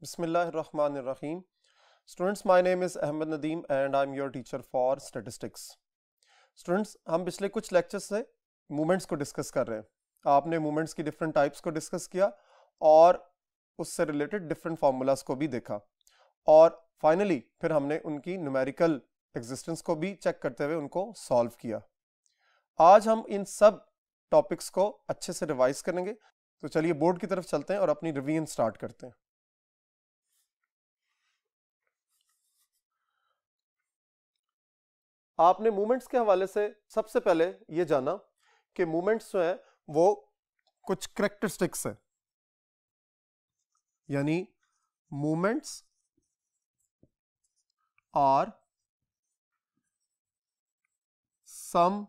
Bismillahirrahmanirrahim. Students, my name is Ahmed Nadeem and I'm your teacher for statistics. Students, हम पिछले कुछ lectures से movements को discuss कर रहे हैं. आपने मूवमेंट्स की डिफरेंट टाइप्स को डिस्कस किया और उससे रिलेटेड डिफरेंट फार्मूलाज को भी देखा और फाइनली फिर हमने उनकी न्यूमेरिकल एग्जिस्टेंस को भी चेक करते हुए उनको सॉल्व किया. आज हम इन सब टॉपिक्स को अच्छे से रिवाइज करेंगे. तो चलिए बोर्ड की तरफ चलते हैं और अपनी रिवीजन स्टार्ट करते हैं. आपने मूवमेंट्स के हवाले से सबसे पहले ये जाना कि मूवमेंट्स जो है वो कुछ कैरेक्टरिस्टिक्स है, यानी movements are some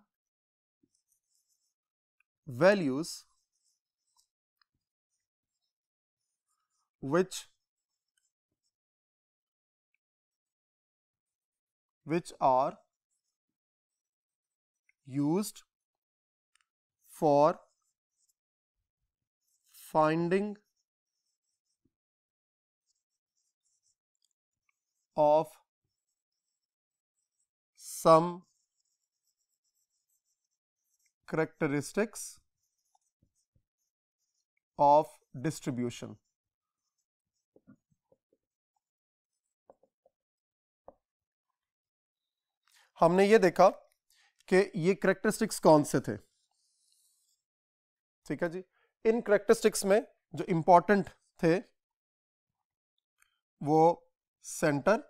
values which are used for finding of some characteristics of distribution. हमने ये देखा कि ये करेक्टरिस्टिक्स कौन से थे. ठीक है जी. इन करेक्टरिस्टिक्स में जो इंपॉर्टेंट थे वो centre,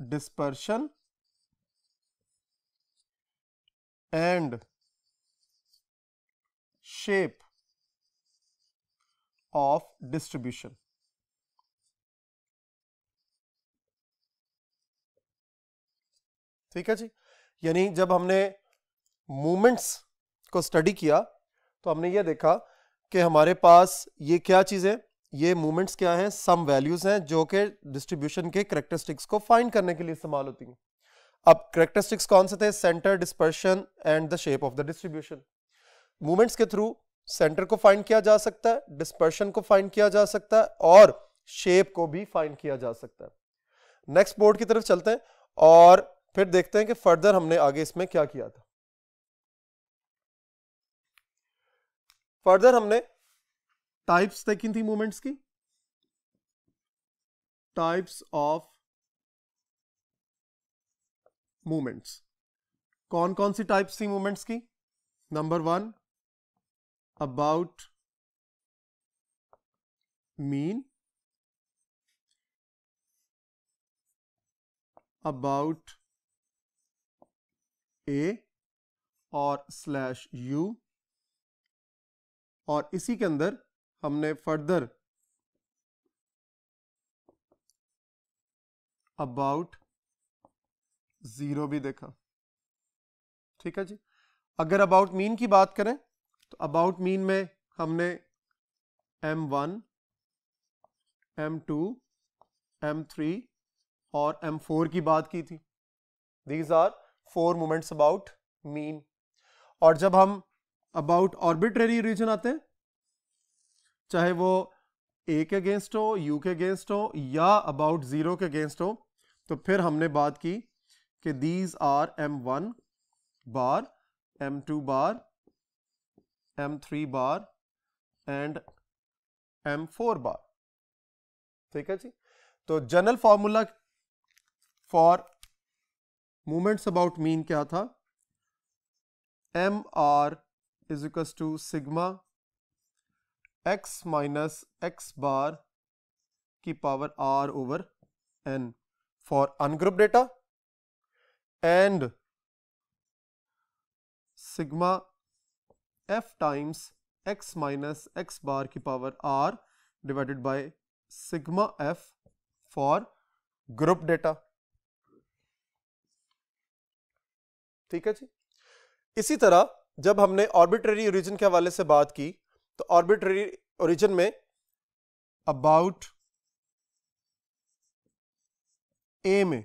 dispersion and shape of distribution. ठीक है जी. यानी जब हमने मूवमेंट्स को स्टडी किया तो हमने ये देखा कि हमारे पास ये क्या चीज़ें, ये मूवमेंट्स क्या हैं, सम वैल्यूज हैं जो कि डिस्ट्रीब्यूशन के कैरेक्टरिस्टिक्स को फाइंड करने के लिए इस्तेमाल होती हैं. अब कैरेक्टरिस्टिक्स कौन से थे? Centre, dispersion and the shape of the distribution. Movements के थ्रू सेंटर को फाइंड किया जा सकता है, डिस्पर्शन को फाइंड किया जा सकता है और शेप को भी फाइंड किया जा सकता है. नेक्स्ट बोर्ड की तरफ चलते हैं और फिर देखते हैं कि फर्दर हमने आगे इसमें क्या किया था. फर्दर हमने टाइप्स देखी थी मूवमेंट्स की. Types of movements. कौन कौन सी टाइप्स थी मूवमेंट्स की? नंबर 1 अबाउट मीन, अबाउट ए और स्लैश यू, और इसी के अंदर हमने फर्दर अबाउट जीरो भी देखा. ठीक है जी. अगर अबाउट मीन की बात करें तो अबाउट मीन में हमने M1, M2, M3 और M4 की बात की थी. These are 4 movements about mean. और जब हम अबाउट ऑर्बिट्रेरी रीजन आते हैं, चाहे वो ए के अगेंस्ट हो, यू के अगेंस्ट हो या अबाउट जीरो के अगेंस्ट हो, तो फिर हमने बात की कि these are M1 bar, M2 bar, M3 bar and M4 bar. ठीक है जी. तो general formula for movements about mean क्या था? MR is equals to sigma x minus x bar की power r over n for ungrouped data and sigma f times x minus x bar की power r divided by sigma f for group data. ठीक है जी. इसी तरह जब हमने arbitrary origin के हवाले से बात की तो आर्बिट्रेरी ओरिजिन में अबाउट ए में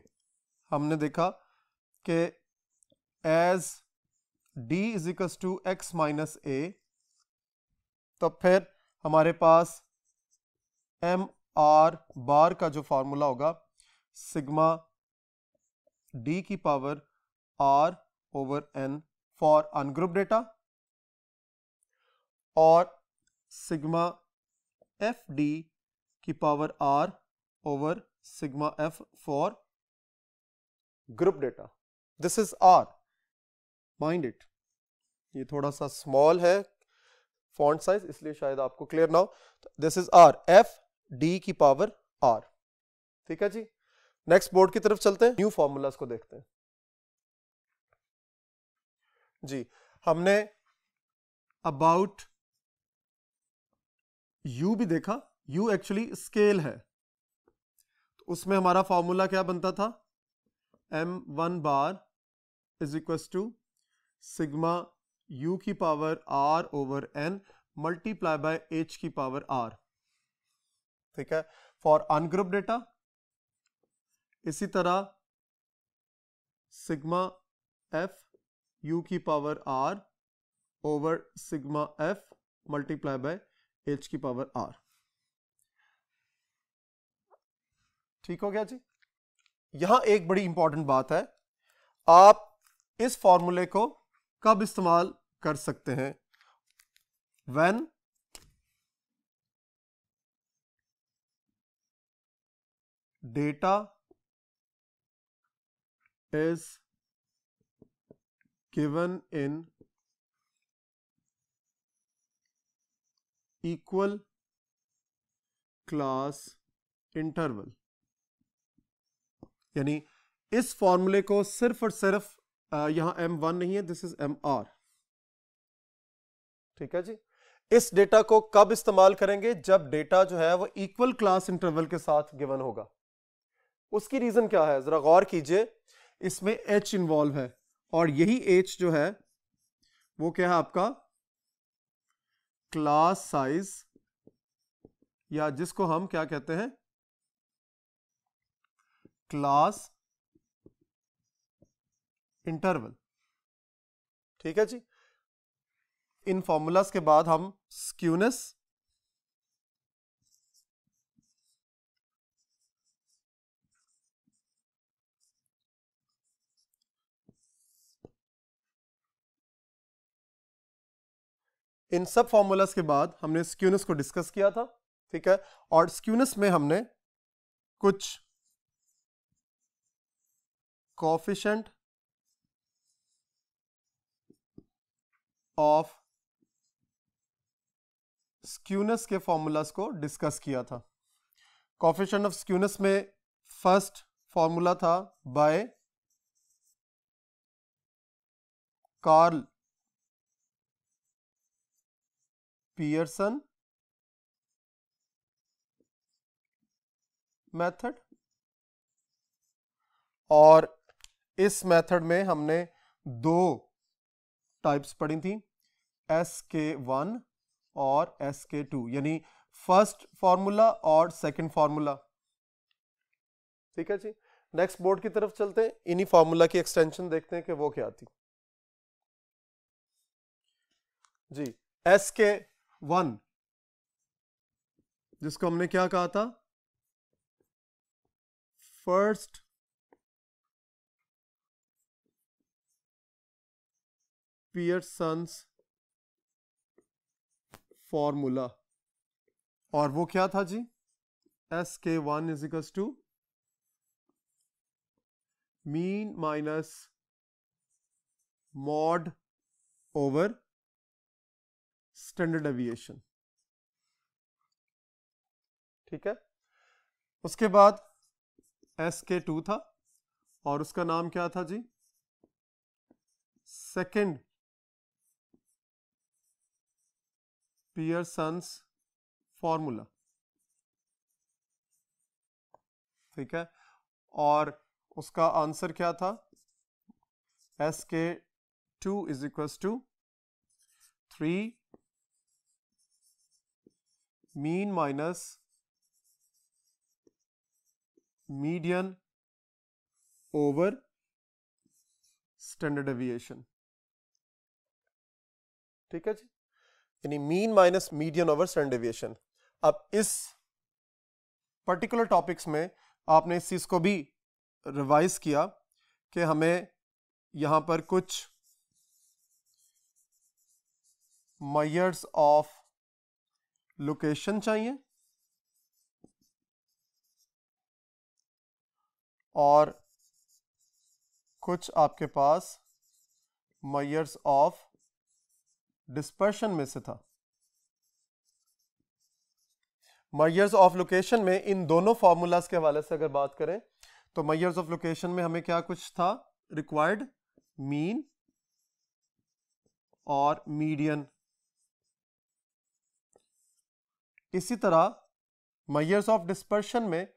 हमने देखा कि as D is equals to X minus A, तो फिर हमारे पास एम आर बार का जो फॉर्मूला होगा सिग्मा डी की power r over n for ungroup data और सिग्मा एफ डी की power r over sigma f for group data. This is r, mind it. ये थोड़ा सा स्मॉल है फॉन्ट साइज, इसलिए शायद आपको क्लियर ना हो. This is r, f d की पावर आर. ठीक है जी. नेक्स्ट बोर्ड की तरफ चलते हैं, न्यू फॉर्मूलाज को देखते हैं जी. हमने अबाउट यू भी देखा. यू एक्चुअली स्केल है, तो उसमें हमारा फॉर्मूला क्या बनता था, m1 बार is equal to sigma u की power r over n multiply by h की पावर r. ठीक है, फॉर अनग्रुप डेटा. इसी तरह सिग्मा f u की power r over sigma f multiply by h की पावर r. ठीक हो गया जी. यहां एक बड़ी इंपॉर्टेंट बात है, आप इस फॉर्मूले को कब इस्तेमाल कर सकते हैं, when data is given in equal class interval. यानी इस फॉर्मूले को सिर्फ और सिर्फ यहां m1 नहीं है, दिस इज mr. ठीक है जी. इस डेटा को कब इस्तेमाल करेंगे, जब डेटा जो है वो इक्वल क्लास इंटरवल के साथ गिवन होगा. उसकी रीजन क्या है, जरा गौर कीजिए. इसमें h इन्वॉल्व है और यही h जो है वो क्या है आपका क्लास साइज, या जिसको हम क्या कहते हैं, क्लास इंटरवल. ठीक है जी. इन फॉर्मूलाज के बाद हम स्क्यूनेस, इन सब फॉर्मूलाज के बाद हमने स्क्यूनेस को डिस्कस किया था. ठीक है, और स्क्यूनेस में हमने कुछ कोएफिशिएंट ऑफ स्क्यूनेस के फॉर्मूलाज को डिस्कस किया था. कोएफिशिएंट ऑफ स्क्यूनेस में फर्स्ट फॉर्मूला था बाय कार्ल पियर्सन मेथड, और इस मेथड में हमने दो टाइप्स पढ़ी थी, SK1 और SK2, यानी फर्स्ट फॉर्मूला और सेकंड फॉर्मूला. ठीक है जी. नेक्स्ट बोर्ड की तरफ चलते हैं, इन्हीं फॉर्मूला की एक्सटेंशन देखते हैं कि वो क्या थी जी. SK1 जिसको हमने क्या कहा था, फर्स्ट पियर्सन्स फॉर्मूला, और वो क्या था जी, SK1 is equal to mean minus mode over standard deviation. ठीक है. उसके बाद SK2 था और उसका नाम क्या था जी, सेकंड पियर्सन्स फॉर्मूला. ठीक है, और उसका आंसर क्या था, SK2 is equal to 3 mean minus median over standard deviation. ठीक है जी. यानी mean minus median over standard deviation. अब इस पर्टिकुलर टॉपिक्स में आपने इस चीज को भी रिवाइज किया कि हमें यहां पर कुछ मेजर्स ऑफ लोकेशन चाहिए और कुछ आपके पास मेजर्स ऑफ डिस्पर्शन में से था। मेजर्स ऑफ लोकेशन में इन दोनों फॉर्मूलाज के हवाले से अगर बात करें तो मेजर्स ऑफ लोकेशन में हमें क्या कुछ था, रिक्वायर्ड मीन और मीडियन। इसी तरह मेजर्स ऑफ डिस्पर्शन में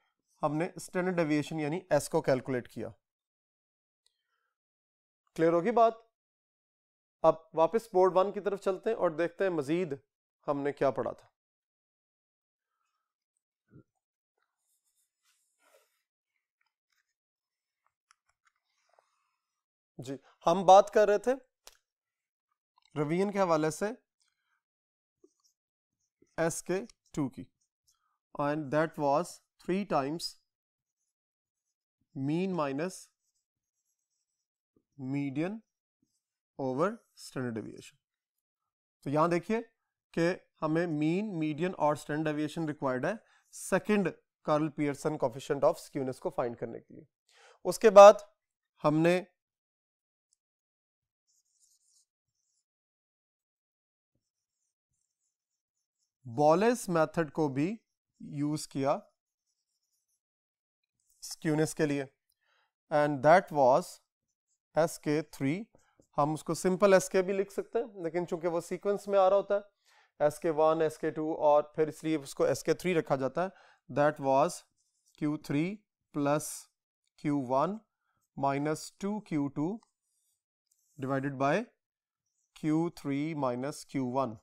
हमने स्टैंडर्ड डेविएशन यानी एस को कैलकुलेट किया। क्लियर होगी बात? अब वापस बोर्ड 1 की तरफ चलते हैं और देखते हैं मजीद हमने क्या पढ़ा था। जी, हम बात कर रहे थे रिवीजन के हवाले से SK2 की, and that was 3 times mean minus median over standard deviation. तो यहां देखिए कि हमें मीन, मीडियन और स्टैंडर्ड डेविएशन रिक्वायर्ड है second Karl Pearson coefficient of skewness को फाइंड करने के लिए। उसके बाद हमने बॉलेस मेथड को भी यूज किया स्क्यूनेस के लिए, एंड दैट वाज SK3। हम उसको सिंपल SK भी लिख सकते हैं, लेकिन चूंकि वो सीक्वेंस में आ रहा होता है SK1 SK2 और फिर इसलिए उसको SK3 रखा जाता है। That was Q3 plus Q1 minus 2Q2 divided by Q3 minus Q1।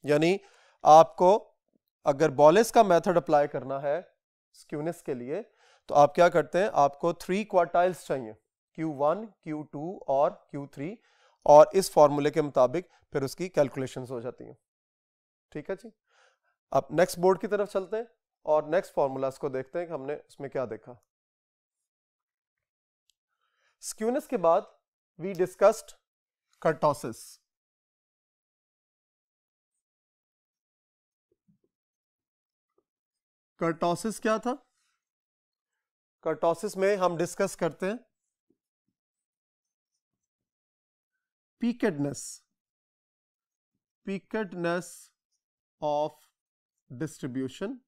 यानी आपको अगर बॉलेस का मेथड अप्लाई करना है स्क्यूनेस के लिए तो आप क्या करते हैं, आपको 3 क्वार्टाइल्स चाहिए, Q1 Q2 और Q3, और इस फॉर्मूले के मुताबिक फिर उसकी कैलकुलेशंस हो जाती हैं। ठीक है जी। अब नेक्स्ट बोर्ड की तरफ चलते हैं और नेक्स्ट फॉर्मूलाज को देखते हैं कि हमने उसमें क्या देखा। स्क्यूनेस के बाद वी डिस्कस्ड कर्टोसिस। कर्टोसिस क्या था? कर्टोसिस में हम डिस्कस करते हैं पीकेडनेस ऑफ डिस्ट्रीब्यूशन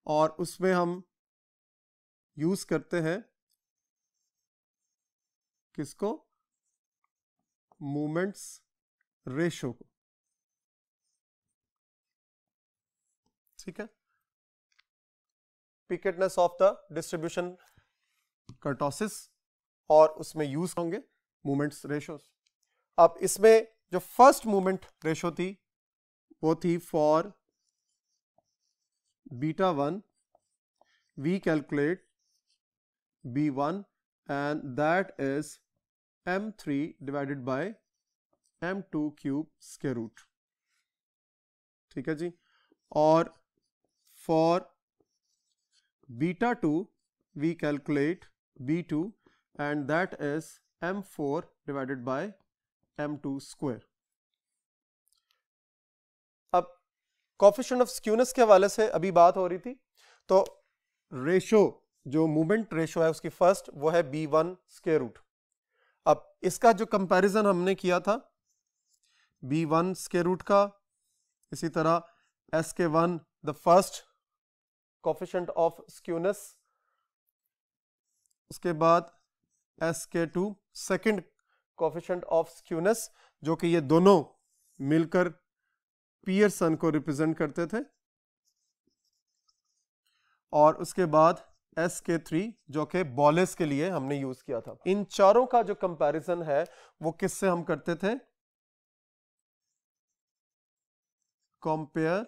और उसमें हम यूज करते हैं किसको? मोमेंट्स रेशो को। ठीक है, पीकेडनेस ऑफ द डिस्ट्रीब्यूशन कर्टोसिस, और उसमें यूज होंगे मोमेंट्स रेशोस। अब इसमें जो फर्स्ट मोमेंट रेशो थी वो थी for beta 1 we calculate B1 and that is M3 divided by M2 cube square root. ठीक है जी। और for beta 2 we calculate B2 and that is M4 divided by M2 square। अब coefficient of skewness के हवाले से अभी बात हो रही थी, तो रेशो जो मूवमेंट रेशो है उसकी फर्स्ट वो है B1 स्क्वायर रूट। अब इसका जो कंपैरिजन हमने किया था B1 स्क्वायर रूट का, इसी तरह SK1 the first coefficient of skewness, उसके बाद SK2 second coefficient of skewness, जो कि ये दोनों मिलकर पियर्सन को रिप्रेजेंट करते थे, और उसके बाद SK3 जो कि बॉलेस के लिए हमने यूज किया था। इन चारों का जो कंपैरिजन है वो किससे हम करते थे? कंपेयर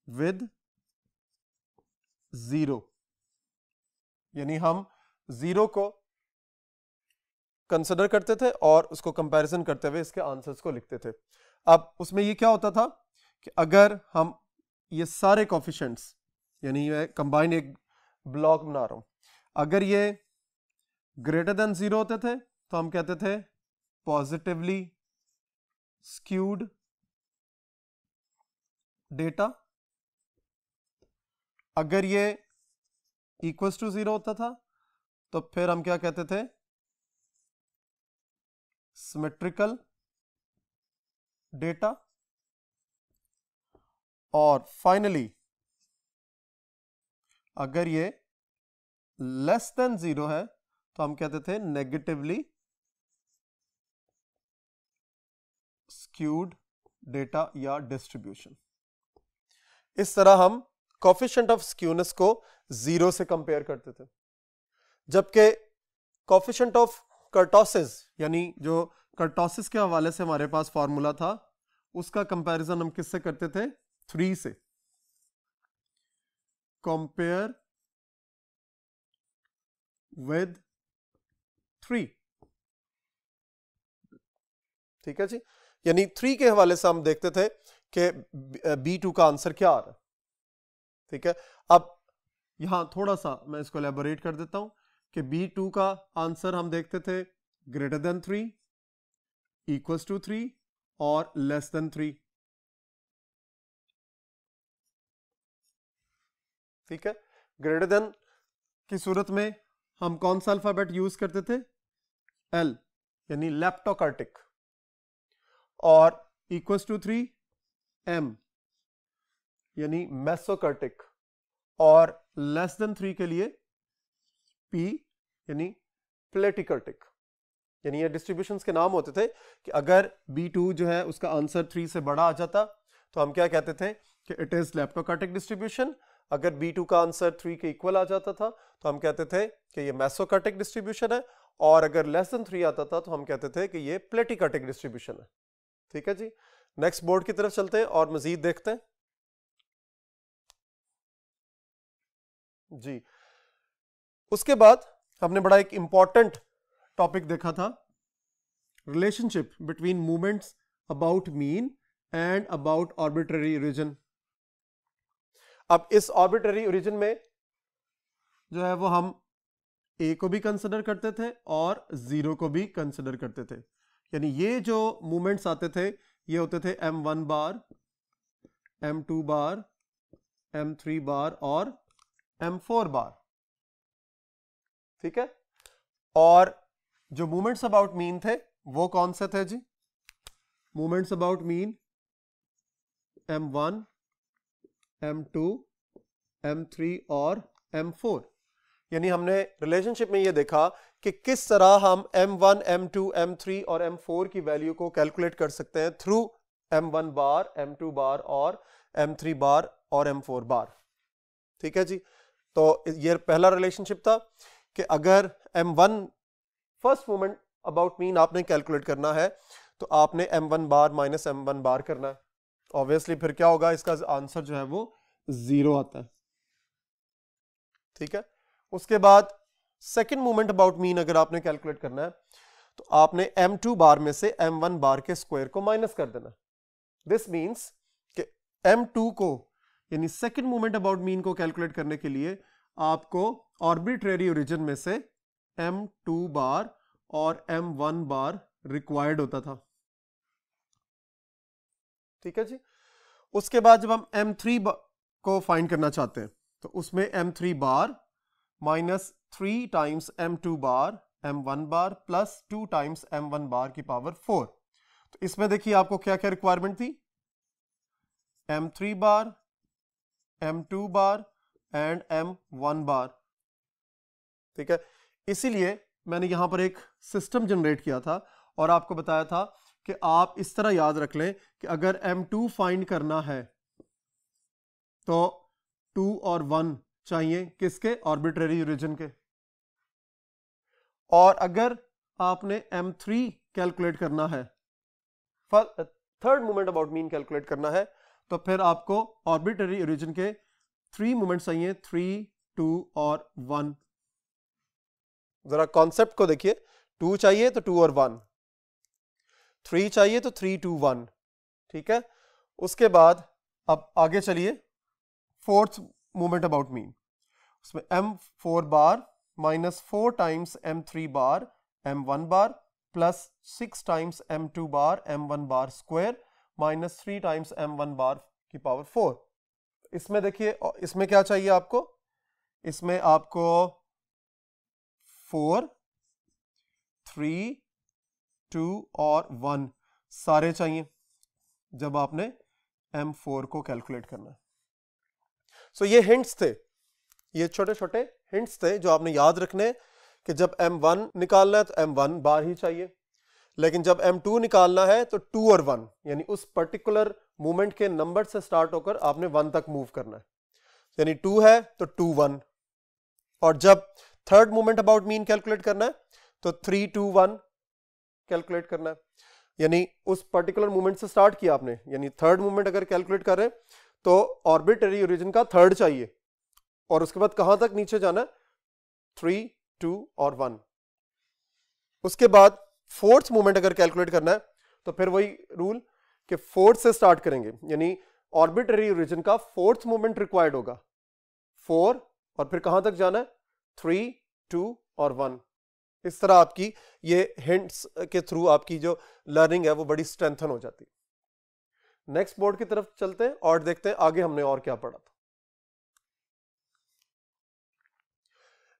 विद 0, यानी हम 0 को कंसिडर करते थे और उसको कंपैरिजन करते हुए इसके आंसर्स को लिखते थे। अब उसमें ये क्या होता था कि अगर हम ये सारे कोफिशिएंट्स, यानी मैं कंबाइन एक ब्लॉक बना रहा हूं, अगर ये ग्रेटर देन 0 होते थे तो हम कहते थे पॉजिटिवली स्क्यूड डेटा, अगर ये इक्वल्स टू 0 होता था तो फिर हम क्या कहते थे, सिमेट्रिकल डेटा, और फाइनली अगर ये लेस देन 0 है तो हम कहते थे नेगेटिवली स्क्यूड डेटा या डिस्ट्रीब्यूशन। इस तरह हम कोफिशिएंट ऑफ स्क्यूनेस को 0 से कंपेयर करते थे, जबकि कोफिशिएंट ऑफ कर्टोसिस, यानी जो कर्टोसिस के हवाले से हमारे पास फॉर्मूला था, उसका कंपैरिजन हम किससे करते थे, 3 से। कंपेयर विद 3, ठीक है जी। यानी 3 के हवाले से हम देखते थे कि B2 का आंसर क्या आ रहा है, ठीक है। अब यहां थोड़ा सा मैं इसको एलैबोरेट कर देता हूं कि B2 का आंसर हम देखते थे ग्रेटर देन 3, इक्वल्स टू 3 और लेस देन 3, ठीक है। ग्रेटर देन की सूरत में हम कौन सा अल्फाबेट यूज करते थे, L, यानी लेप्टोकार्टिक, और इक्वल्स टू 3 M, यानी मेसोकार्टिक, और लेस देन 3 के लिए P, यानी प्लेटिकार्टिक। यानी ये डिस्ट्रीब्यूशंस के नाम होते थे कि अगर B2 जो है उसका आंसर 3 से बड़ा आ जाता तो हम क्या कहते थे कि इट इज लेप्टोकार्टिक डिस्ट्रीब्यूशन। अगर B2 का आंसर 3 के इक्वल आ जाता था तो हम कहते थे कि ये मेसोकार्टिक डिस्ट्रीब्यूशन है, और अगर लेस देन 3 आता था तो हम कहते थे कि ये प्लेटिकार्टिक डिस्ट्रीब्यूशन है, ठीक है जी। नेक्स्ट बोर्ड की तरफ चलते हैं और मजीद देखते हैं जी। उसके बाद हमने बड़ा एक इंपॉर्टेंट टॉपिक देखा था, relationship between movements about mean and about arbitrary region. अब इस आर्बिट्ररी रीजन में जो है वो हम A को भी कंसिडर करते थे और 0 को भी कंसिडर करते थे। यानी ये जो मूवमेंट्स आते थे ये होते थे M1 bar, M2 bar, M3 बार और M4 बार, ठीक है। और जो मूवमेंट्स अबाउट मीन थे वो कौन से थे जी, movements about mean M1, M2, M3 और M4। यानी हमने रिलेशनशिप में ये देखा कि किस तरह हम M1, M2, M3 और M4 की वैल्यू को कैलकुलेट कर सकते हैं थ्रू M1 बार, M2 बार और M3 बार और M4 बार, ठीक है जी। तो ये पहला रिलेशनशिप था कि अगर M1 first moment about mean आपने कैलकुलेट करना है तो आपने M1 बार माइनस M1 बार करना है। ऑब्वियसली फिर क्या होगा, इसका आंसर जो है वो 0 आता है, ठीक है। उसके बाद सेकंड मोमेंट अबाउट मीन अगर आपने कैलकुलेट करना है तो आपने M2 बार में से M1 बार के स्क्वायर को माइनस कर देना। दिस मींस कि M2 को, यानी सेकंड मोमेंट अबाउट मीन को कैलकुलेट करने के लिए आपको आर्बिट्रेरी ओरिजिन में से M2 बार और M1 बार रिक्वायर्ड होता था, ठीक है जी। उसके बाद जब हम M3 को फाइंड करना चाहते हैं तो उसमें M3 बार माइनस 3 टाइम्स M2 बार M1 बार प्लस 2 टाइम्स M1 बार की पावर 4। तो इसमें देखिए आपको क्या क्या रिक्वायरमेंट थी, M3 bar, M2 bar and M1 बार, ठीक है। इसीलिए मैंने यहां पर एक सिस्टम जनरेट किया था और आपको बताया था कि आप इस तरह याद रख लें कि अगर M2 फाइंड करना है तो 2 और 1 चाहिए किसके, आर्बिट्रेरी रीजन के, और अगर आपने M3 कैलकुलेट करना है, third moment about mean calculate करना है, तो फिर आपको आर्बिट्रेरी रीजन के 3 मोमेंट्स चाहिए, 3, 2 और 1। जरा कॉन्सेप्ट को देखिए, 2 चाहिए तो 2 और 1, 3 चाहिए तो 3 2 1, ठीक है। उसके बाद अब आगे चलिए, फोर्थ मूवमेंट अबाउट मीन, उसमें m4 बार माइनस 4 टाइम्स m3 बार m1 बार प्लस 6 टाइम्स m2 बार m1 bar square minus 3 times m1 बार की पावर 4। इसमें देखिए, इसमें क्या चाहिए आपको, इसमें आपको 4 3 2 और 1 सारे चाहिए जब आपने m4 को कैलकुलेट करना है। सो ये हिंट्स थे, ये छोटे छोटे हिंट्स थे जो आपने याद रखने कि जब m1 निकालना है तो m1 बार ही चाहिए, लेकिन जब m2 निकालना है तो 2 और 1, यानी उस पर्टिकुलर मूवमेंट के नंबर से स्टार्ट होकर आपने 1 तक मूव करना है, यानी 2 है तो 2 1, और जब third movement about mean calculate करना है तो 3 2 1 कैलकुलेट करना है, यानी उस पर्टिकुलर मूवमेंट से स्टार्ट किया आपने, यानी थर्ड मूवमेंट अगर कैलकुलेट कर रहे हैं तो ऑर्बिटरी ओरिजिन का थर्ड चाहिए, और उसके बाद कहां तक नीचे जाना है, 3 2 और 1। उसके बाद फोर्थ मूवमेंट अगर कैलकुलेट करना है तो फिर वही रूल कि फोर्थ से स्टार्ट करेंगे, यानी ऑर्बिटरी ओरिजिन का फोर्थ मूवमेंट रिक्वायर्ड होगा 4, और फिर कहां तक जाना है, 3 2 और 1। इस तरह आपकी ये हिंट्स के थ्रू आपकी जो लर्निंग है वो बड़ी स्ट्रेंथन हो जाती है। नेक्स्ट बोर्ड की तरफ चलते हैं और देखते हैं आगे हमने और क्या पढ़ा था।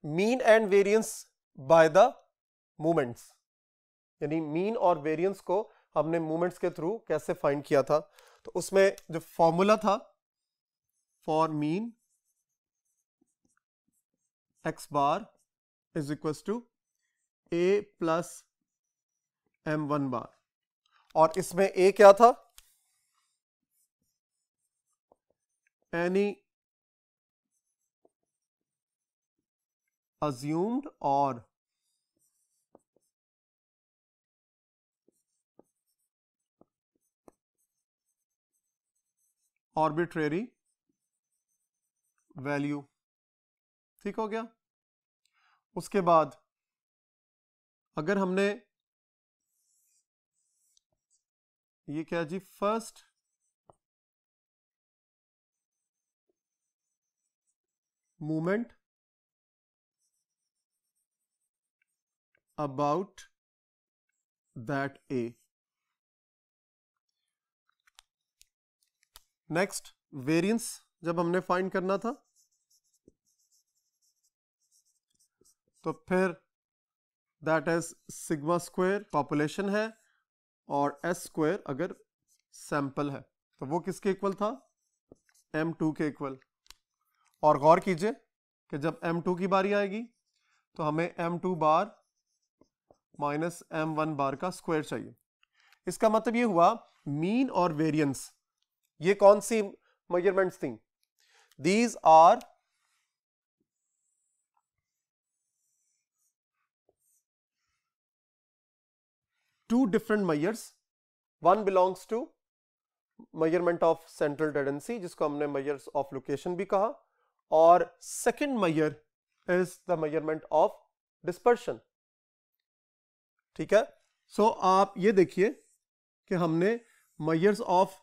Mean and variance by the movements, यानी मीन और वेरिएंस को हमने मूवमेंट्स के थ्रू कैसे फाइंड किया था, तो उसमें जो फॉर्मूला था for mean x bar is equal to a plus m1 bar, और इसमें a क्या था, एनी assumed और आर्बिट्रेरी वैल्यू, ठीक हो गया। उसके बाद अगर हमने ये क्या जी, first movement about that A, next variance जब हमने फाइंड करना था तो फिर that is sigma square population है और एस स्क्वायर अगर सैंपल है, तो वो किसके इक्वल था, m2 के इक्वल। और गौर कीजिए कि जब m2 की बारी आएगी तो हमें m2 बार माइनस m1 बार का स्क्वायर चाहिए। इसका मतलब ये हुआ मीन और वेरिएंस ये कौन सी मेजरमेंट्स थी, these are two different measures, one belongs to measurement of central tendency जिसको हमने measures of location भी कहा, और second measure is the measurement of dispersion, ठीक है। सो आप ये देखिए कि हमने measures of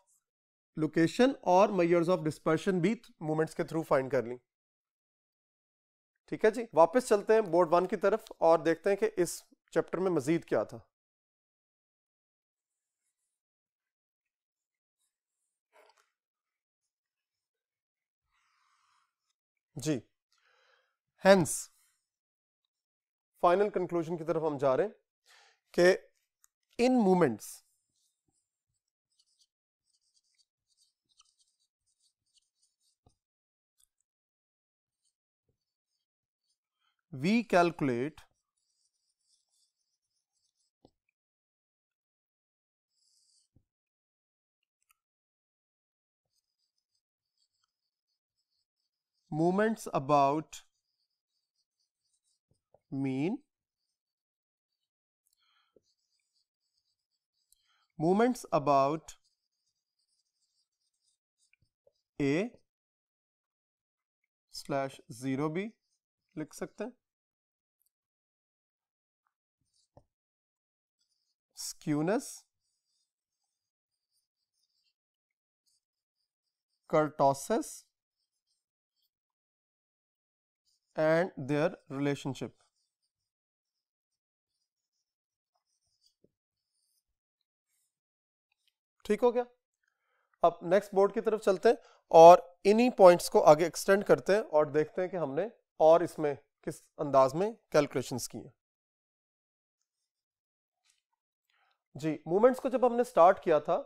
location और measures of dispersion भी मूवमेंट्स के थ्रू फाइंड कर ली, ठीक है जी। वापस चलते हैं बोर्ड 1 की तरफ और देखते हैं कि इस चैप्टर में मजीद क्या था। जी, हेंस फाइनल कंक्लूजन की तरफ हम जा रहे हैं कि इन movements we calculate movements about mean, movements about A /0 भी लिख सकते हैं, skewness, kurtosis and their relationship. ठीक हो गया। अब नेक्स्ट बोर्ड की तरफ चलते हैं और इन्हीं पॉइंट्स को आगे एक्सटेंड करते हैं और देखते हैं कि हमने और इसमें किस अंदाज में कैलकुलेशंस की हैं। जी, मूवमेंट्स को जब हमने स्टार्ट किया था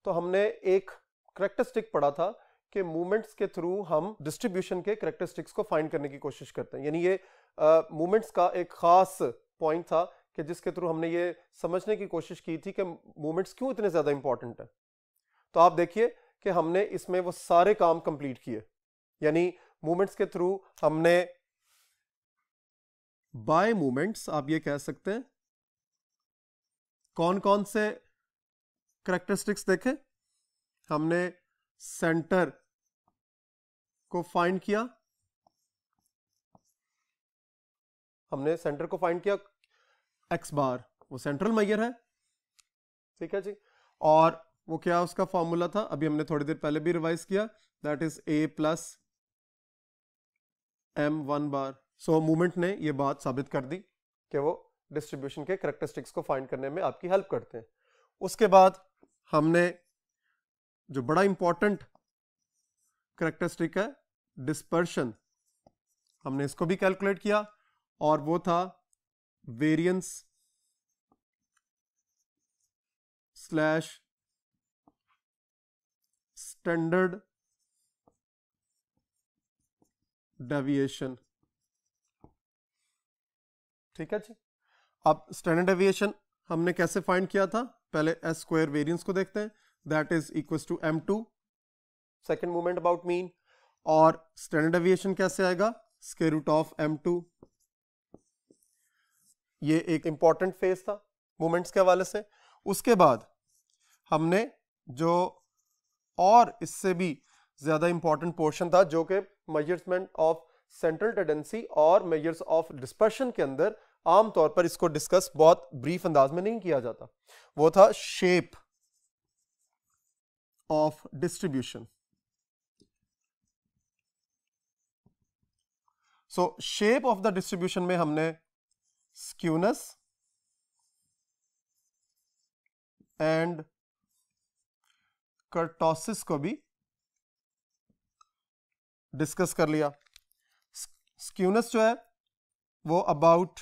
तो हमने एक करैक्टरिस्टिक पढ़ा था कि मूवमेंट्स के थ्रू हम डिस्ट्रीब्यूशन के करैक्टरिस्टिक्स को फाइंड करने की कोशिश करते हैं। यानी ये मूवमेंट्स का एक खास पॉइंट था कि जिसके थ्रू हमने ये समझने की कोशिश की थी कि मूवमेंट्स क्यों इतने ज्यादा इंपॉर्टेंट है। तो आप देखिए कि हमने इसमें वो सारे काम कंप्लीट किए, यानी मूवमेंट्स के थ्रू हमने बाय मूवमेंट्स आप ये कह सकते हैं कौन कौन से करैक्टरिस्टिक्स देखे। हमने सेंटर को फाइंड किया, हमने सेंटर को फाइंड किया, एक्स बार वो सेंट्रल मेजर है, ठीक है जी। और वो क्या उसका फॉर्मूला था, अभी हमने थोड़ी देर पहले भी रिवाइज किया, that is a plus m1 bar. So movement ने ये बात साबित कर दी कि वो डिस्ट्रीब्यूशन के करैक्टरिस्टिक्स को फाइंड करने में आपकी हेल्प करते हैं। उसके बाद हमने जो बड़ा इंपॉर्टेंट करैक्टरिस्टिक है डिस्पर्शन, हमने इसको भी कैलकुलेट किया और वो था वेरिएंस स्लैश स्टैंडर्ड डेविएशन, ठीक है जी। अब स्टैंडर्ड डेविएशन हमने कैसे फाइंड किया था, पहले एस स्क्वायर वेरिएंस को देखते हैं, that is equal to m2 second movement about mean. और स्टैंडर्ड डेविएशन कैसे आएगा, स्क्वायर रूट ऑफ m2। ये एक इंपॉर्टेंट फेज था मूवमेंट्स के हवाले से। उसके बाद हमने जो और इससे भी ज्यादा इंपॉर्टेंट पोर्शन था जो कि मेजरमेंट ऑफ सेंट्रल टेंडेंसी और मेजर्स ऑफ डिस्पर्शन के अंदर आमतौर पर इसको डिस्कस बहुत ब्रीफ अंदाज में नहीं किया जाता, वो था shape of distribution. So shape of the distribution में हमने स्क्यूनेस एंड कर्टोसिस को भी डिस्कस कर लिया। स्क्यूनेस जो है वो अबाउट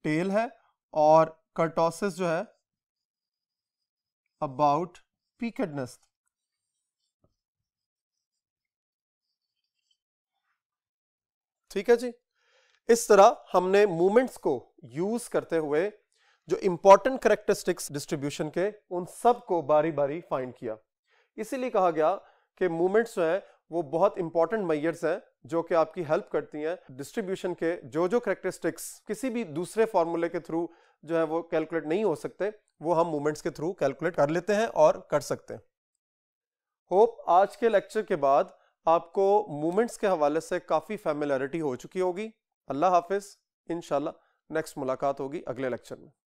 टेल है और कर्टोसिस जो है अबाउट पीकेडनेस। ठीक है जी। इस तरह हमने मूवमेंट्स को यूज करते हुए जो इंपॉर्टेंट करैक्टरिस्टिक्स डिस्ट्रीब्यूशन के उन सब को बारी बारी फाइंड किया। इसीलिए कहा गया कि मूवमेंट्स जो है वो बहुत इंपॉर्टेंट मेजर्स हैं जो कि आपकी हेल्प करती हैं डिस्ट्रीब्यूशन के जो जो करैक्टरिस्टिक्स किसी भी दूसरे फॉर्मूले के थ्रू जो है वो कैलकुलेट नहीं हो सकते, वो हम मूवमेंट्स के थ्रू कैलकुलेट कर लेते हैं और कर सकते हैं। होप आज के लेक्चर के बाद आपको मूवमेंट्स के हवाले से काफ़ी फैमिलियरिटी हो चुकी होगी। अल्लाह हाफिज़, इंशाल्लाह नेक्स्ट मुलाकात होगी अगले लेक्चर में।